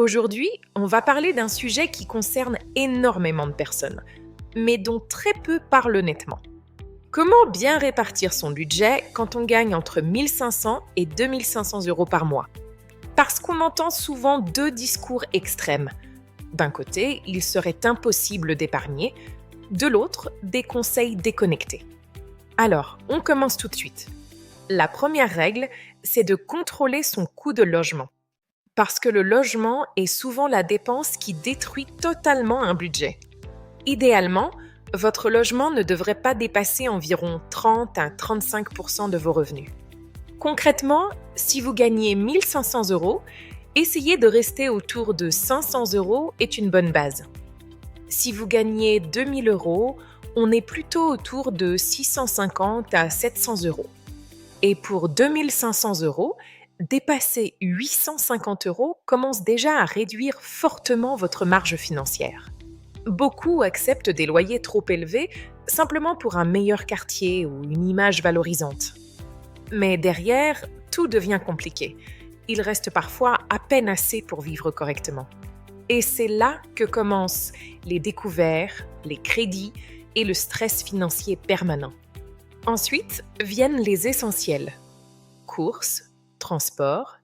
Aujourd'hui, on va parler d'un sujet qui concerne énormément de personnes, mais dont très peu parlent honnêtement. Comment bien répartir son budget quand on gagne entre 1500 et 2500 euros par mois? Parce qu'on entend souvent deux discours extrêmes. D'un côté, il serait impossible d'épargner, de l'autre, des conseils déconnectés. Alors, on commence tout de suite. La première règle, c'est de contrôler son coût de logement. Parce que le logement est souvent la dépense qui détruit totalement un budget. Idéalement, votre logement ne devrait pas dépasser environ 30 à 35% de vos revenus. Concrètement, si vous gagnez 1500 euros, essayez de rester autour de 500 euros est une bonne base. Si vous gagnez 2000 euros, on est plutôt autour de 650 à 700 euros. Et pour 2500 euros, dépasser 850 euros commence déjà à réduire fortement votre marge financière. Beaucoup acceptent des loyers trop élevés simplement pour un meilleur quartier ou une image valorisante. Mais derrière, tout devient compliqué. Il reste parfois à peine assez pour vivre correctement. Et c'est là que commencent les découvertes, les crédits et le stress financier permanent. Ensuite viennent les essentiels. Courses, transport,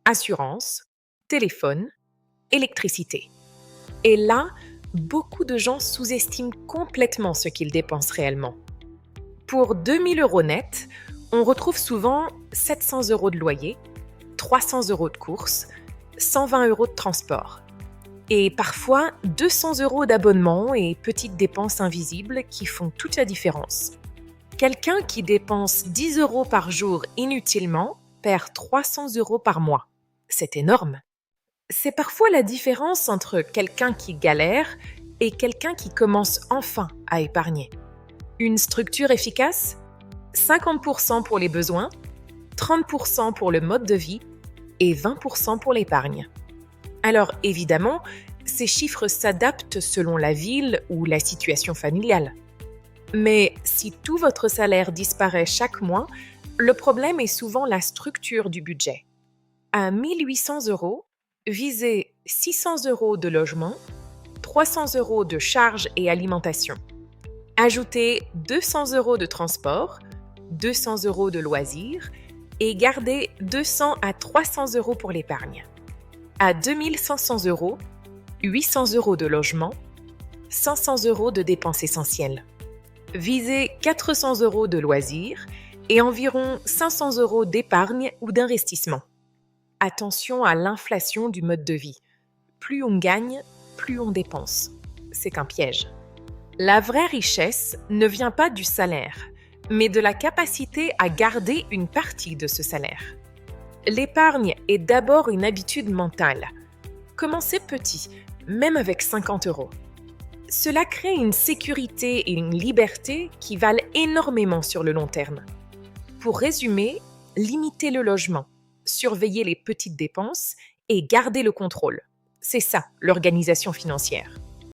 assurance, téléphone, électricité. Et là, beaucoup de gens sous-estiment complètement ce qu'ils dépensent réellement. Pour 2000 euros net, on retrouve souvent 700 euros de loyer, 300 euros de courses, 120 euros de transport. Et parfois 200 euros d'abonnement et petites dépenses invisibles qui font toute la différence. Quelqu'un qui dépense 10 euros par jour inutilement perd 300 euros par mois. C'est énorme. C'est parfois la différence entre quelqu'un qui galère et quelqu'un qui commence enfin à épargner. Une structure efficace, 50% pour les besoins, 30% pour le mode de vie et 20% pour l'épargne. Alors évidemment, ces chiffres s'adaptent selon la ville ou la situation familiale. Mais si tout votre salaire disparaît chaque mois, le problème est souvent la structure du budget. À 1800 euros, visez 600 euros de logement, 300 euros de charges et alimentation. Ajoutez 200 euros de transport, 200 euros de loisirs et gardez 200 à 300 euros pour l'épargne. À 2500 euros, 800 euros de logement, 500 euros de dépenses essentielles. Visez 400 euros de loisirs et environ 500 euros d'épargne ou d'investissement. Attention à l'inflation du mode de vie. Plus on gagne, plus on dépense. C'est un piège. La vraie richesse ne vient pas du salaire, mais de la capacité à garder une partie de ce salaire. L'épargne est d'abord une habitude mentale. Commencez petit, même avec 50 euros. Cela crée une sécurité et une liberté qui valent énormément sur le long terme. Pour résumer, limitez le logement, surveillez les petites dépenses et gardez le contrôle. C'est ça, l'organisation financière.